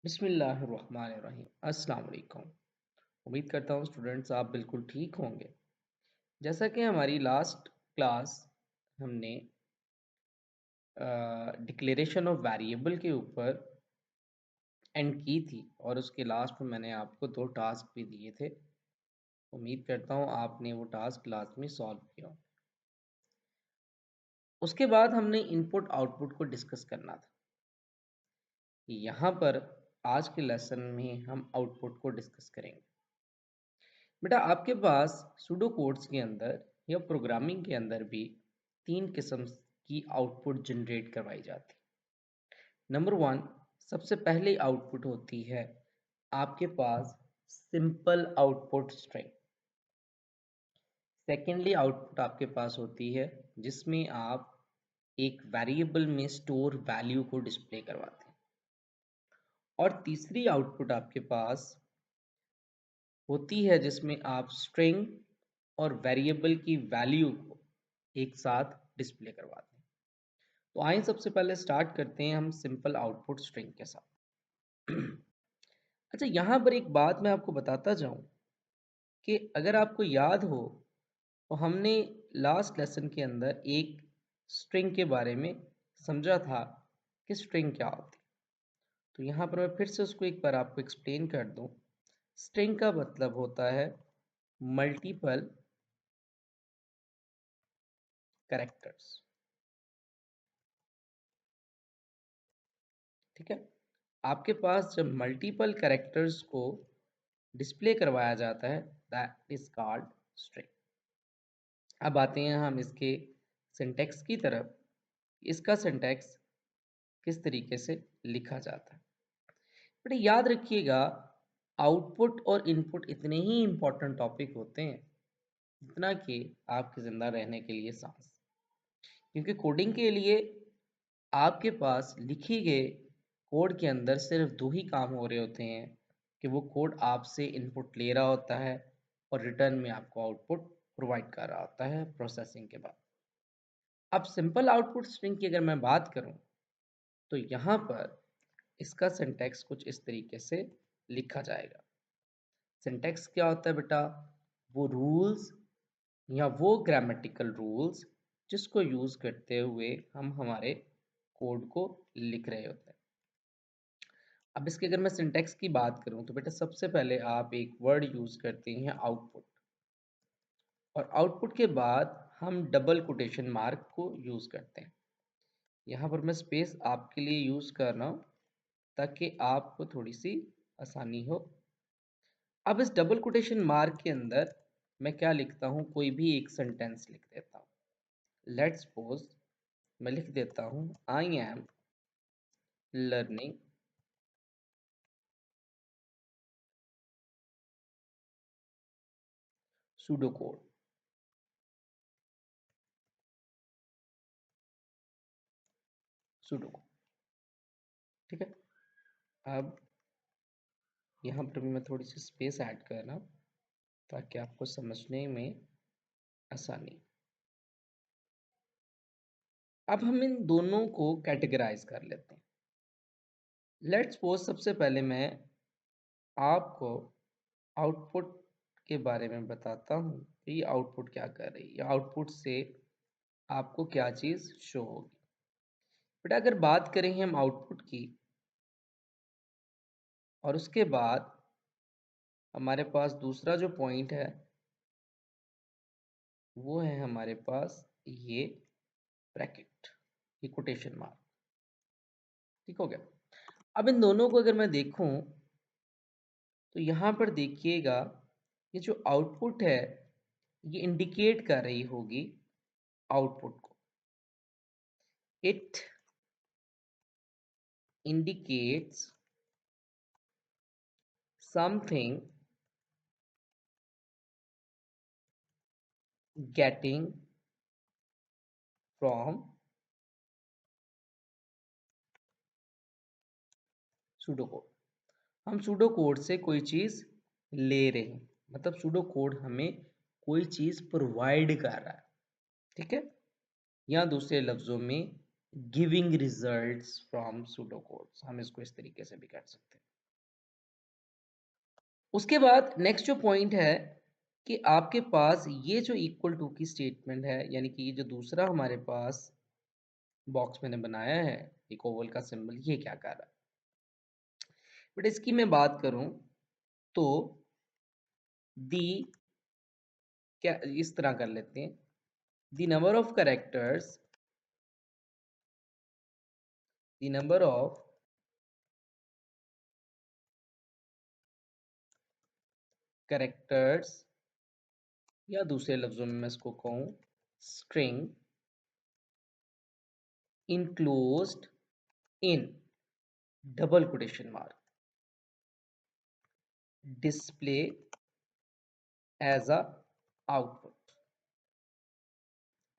बिस्मिल्लाहिर्रहमानिर्रहीम। अस्सलाम वालेकुम। उम्मीद करता हूँ स्टूडेंट्स आप बिल्कुल ठीक होंगे। जैसा कि हमारी लास्ट क्लास हमने डिक्लेरेशन ऑफ वेरिएबल के ऊपर एंड की थी और उसके लास्ट में मैंने आपको 2 टास्क भी दिए थे। उम्मीद करता हूँ आपने वो टास्क क्लास में सॉल्व किया हो। उसके बाद हमने इनपुट आउटपुट को डिस्कस करना था। यहाँ पर आज के लेसन में हम आउटपुट को डिस्कस करेंगे। बेटा आपके पास सूडो कोड्स के अंदर या प्रोग्रामिंग के अंदर भी 3 किस्म की आउटपुट जनरेट करवाई जाती है। नंबर 1 सबसे पहले आउटपुट होती है आपके पास simple output string. Secondly output आपके पास होती है जिसमें आप एक वेरिएबल में स्टोर वैल्यू को डिस्प्ले करवाते हैं। और तीसरी आउटपुट आपके पास होती है जिसमें आप स्ट्रिंग और वेरिएबल की वैल्यू को एक साथ डिस्प्ले करवाते हैं। तो आइए सबसे पहले स्टार्ट करते हैं हम सिंपल आउटपुट स्ट्रिंग के साथ। अच्छा यहाँ पर एक बात मैं आपको बताता जाऊं कि अगर आपको याद हो तो हमने लास्ट लेसन के अंदर एक स्ट्रिंग के बारे में समझा था कि स्ट्रिंग क्या होती है। तो यहाँ पर मैं फिर से उसको एक बार आपको एक्सप्लेन कर दूं। स्ट्रिंग का मतलब होता है मल्टीपल कैरेक्टर्स। ठीक है, आपके पास जब मल्टीपल कैरेक्टर्स को डिस्प्ले करवाया जाता है दैट इज कॉल्ड स्ट्रिंग। अब आते हैं हम इसके सिंटैक्स की तरफ। इसका सिंटैक्स किस तरीके से लिखा जाता है, बट याद रखिएगा आउटपुट और इनपुट इतने ही इंपॉर्टेंट टॉपिक होते हैं जितना कि आपके जिंदा रहने के लिए सांस। क्योंकि कोडिंग के लिए आपके पास लिखी गए कोड के अंदर सिर्फ 2 ही काम हो रहे होते हैं कि वो कोड आपसे इनपुट ले रहा होता है और रिटर्न में आपको आउटपुट प्रोवाइड कर रहा होता है प्रोसेसिंग के बाद। अब सिंपल आउटपुट स्ट्रिंग की अगर मैं बात करूं तो यहाँ पर इसका सिंटैक्स कुछ इस तरीके से लिखा जाएगा। सिंटैक्स क्या होता है बेटा? वो रूल्स या वो ग्रामेटिकल रूल्स जिसको यूज करते हुए हम हमारे कोड को लिख रहे होते हैं। अब इसके अगर मैं सिंटैक्स की बात करूं तो बेटा सबसे पहले आप एक वर्ड यूज करते हैं आउटपुट, और आउटपुट के बाद हम डबल कोटेशन मार्क को यूज करते हैं। यहाँ पर मैं स्पेस आपके लिए यूज कर रहा हूँ ताकि आपको थोड़ी सी आसानी हो। अब इस डबल कोटेशन मार्क के अंदर मैं क्या लिखता हूँ, कोई भी एक सेंटेंस लिख देता हूँ। लेट्स सपोज मैं लिख देता हूँ I am learning pseudo code. Pseudo code, ठीक है। अब यहाँ पर भी मैं थोड़ी सी स्पेस ऐड कर रहा हूँ ताकि आपको समझने में आसानी। अब हम इन दोनों को कैटेगराइज कर लेते हैं। लेट्स सपोज सबसे पहले मैं आपको आउटपुट के बारे में बताता हूँ कि ये आउटपुट क्या कर रही है या आउटपुट से आपको क्या चीज़ शो होगी। बट अगर बात करें हम आउटपुट की और उसके बाद हमारे पास दूसरा जो पॉइंट है वो है हमारे पास ये ब्रैकेट, ये कोटेशन मार्क। ठीक हो गया। अब इन दोनों को अगर मैं देखूं तो यहाँ पर देखिएगा ये जो आउटपुट है ये इंडिकेट कर रही होगी आउटपुट को। It indicates something getting from pseudo code. हम सूडो कोड से कोई चीज़ ले रहे हैं, मतलब सूडो कोड हमें कोई चीज़ प्रोवाइड कर रहा है। ठीक है, या दूसरे लफ्ज़ों में giving results from pseudo codes, हम इसको इस तरीके से भी कर सकते हैं। उसके बाद नेक्स्ट जो पॉइंट है कि आपके पास ये जो इक्वल टू की स्टेटमेंट है, यानी कि ये जो दूसरा हमारे पास बॉक्स मैंने बनाया है एक ओवल का सिंबल, ये क्या कर रहा है। बट इसकी मैं बात करूं तो दी, क्या इस तरह कर लेते हैं, the number of characters, the number of characters, या दूसरे लफ्जों में मैं इसको कहूं string enclosed in double quotation mark display as a output,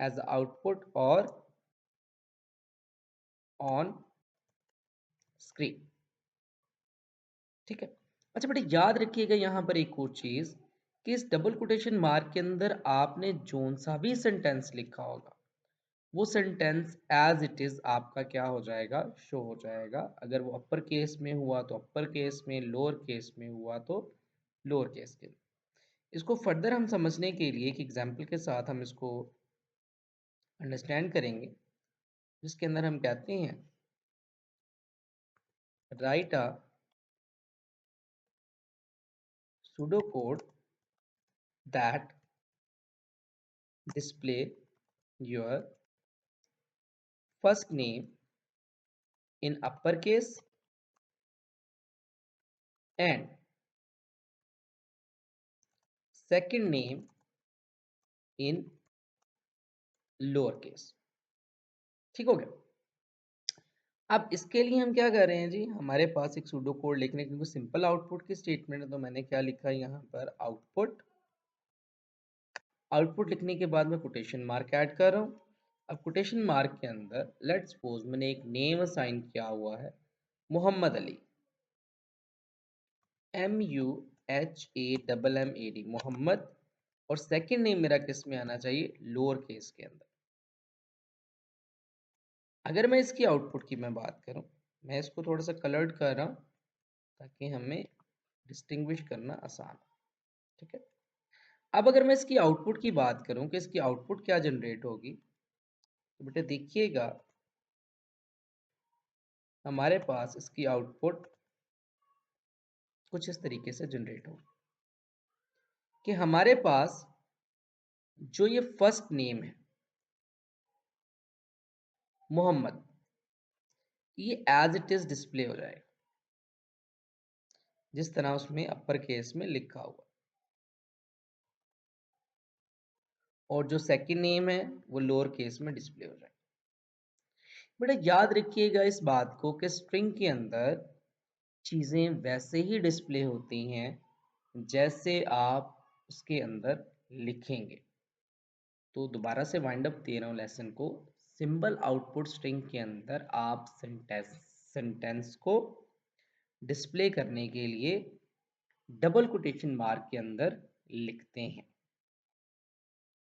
as output और ऑन स्क्रीन। ठीक है। अच्छा बेटा याद रखिएगा यहाँ पर एक और चीज कि इस डबल कोटेशन मार्क के अंदर आपने जोन सा भी सेंटेंस लिखा होगा वो सेंटेंस एज इट इज आपका क्या हो जाएगा, शो हो जाएगा। अगर वो अपर केस में हुआ तो अपर केस में, लोअर केस में हुआ तो लोअर केस के। इसको फर्दर हम समझने के लिए एक एग्जांपल के साथ हम इसको अंडरस्टैंड करेंगे, जिसके अंदर हम कहते हैं right a pseudo code that display your first name in uppercase and second name in lower case। ठीक हो गया। अब इसके लिए हम क्या कर रहे हैं जी, हमारे पास एक सूडो कोड लिखने के लिए सिंपल आउटपुट की स्टेटमेंट है, तो मैंने क्या लिखा यहाँ पर आउटपुट। आउटपुट लिखने के बाद मैं कोटेशन मार्क ऐड कर रहा हूँ। अब कोटेशन मार्क के अंदर लेट्स सपोज मैंने एक नेम असाइन किया हुआ है मोहम्मद अली, MUHAMMAD मोहम्मद, और सेकंड नेम मेरा किस में आना चाहिए, लोअर केस के अंदर। अगर मैं इसकी आउटपुट की मैं बात करूं, मैं इसको थोड़ा सा कलर्ड कर रहा हूं ताकि हमें डिस्टिंग्विश करना आसान हो। ठीक है। अब अगर मैं इसकी आउटपुट की बात करूं कि इसकी आउटपुट क्या जनरेट होगी, तो बेटे देखिएगा हमारे पास इसकी आउटपुट कुछ इस तरीके से जनरेट होगी कि हमारे पास जो ये फर्स्ट नेम है मोहम्मद, ये एज इट इज डिस्प्ले हो जाएगा जिस तरह उसमें अपर केस में लिखा हुआ, और जो सेकंड नेम है वो लोअर केस में डिस्प्ले हो जाएगा। बेटा याद रखिएगा इस बात को कि स्ट्रिंग के अंदर चीज़ें वैसे ही डिस्प्ले होती हैं जैसे आप उसके अंदर लिखेंगे। तो दोबारा से वाइंड अप दे रहा हूँ लेसन को। सिंबल आउटपुट स्ट्रिंग के अंदर आप सेंटेंस को डिस्प्ले करने के लिए डबल कोटेशन मार्क के अंदर लिखते हैं।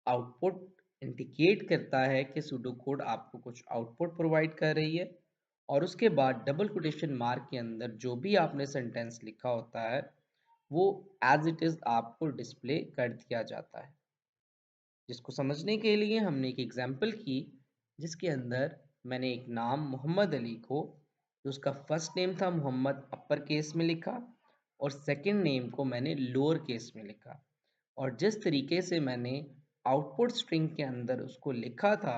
आउटपुट इंडिकेट करता है कि सूडो कोड आपको कुछ आउटपुट प्रोवाइड कर रही है, और उसके बाद डबल कोटेशन मार्क के अंदर जो भी आपने सेंटेंस लिखा होता है वो एज इट इज आपको डिस्प्ले कर दिया जाता है। जिसको समझने के लिए हमने एक एग्जांपल की जिसके अंदर मैंने एक नाम मोहम्मद अली को, जो उसका फर्स्ट नेम था मोहम्मद, अपर केस में लिखा, और सेकंड नेम को मैंने लोअर केस में लिखा, और जिस तरीके से मैंने आउटपुट स्ट्रिंग के अंदर उसको लिखा था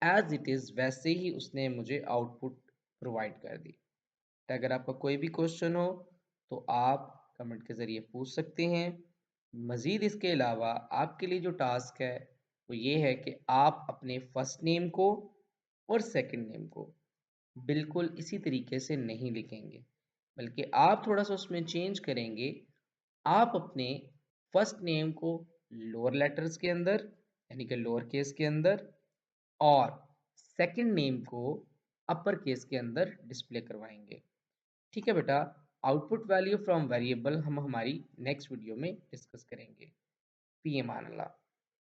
एज इट इज़ वैसे ही उसने मुझे आउटपुट प्रोवाइड कर दी। तो अगर आपका कोई भी क्वेश्चन हो तो आप कमेंट के ज़रिए पूछ सकते हैं। मज़ीद इसके अलावा आपके लिए जो टास्क है वो ये है कि आप अपने फर्स्ट नेम को और सेकंड नेम को बिल्कुल इसी तरीके से नहीं लिखेंगे, बल्कि आप थोड़ा सा उसमें चेंज करेंगे। आप अपने फर्स्ट नेम को लोअर लेटर्स के अंदर, यानी कि लोअर केस के अंदर, और सेकंड नेम को अपर केस के अंदर डिस्प्ले करवाएंगे। ठीक है बेटा। आउटपुट वैल्यू फ्रॉम वेरिएबल हम हमारी नेक्स्ट वीडियो में डिस्कस करेंगे। पी एम आन अल्लाह।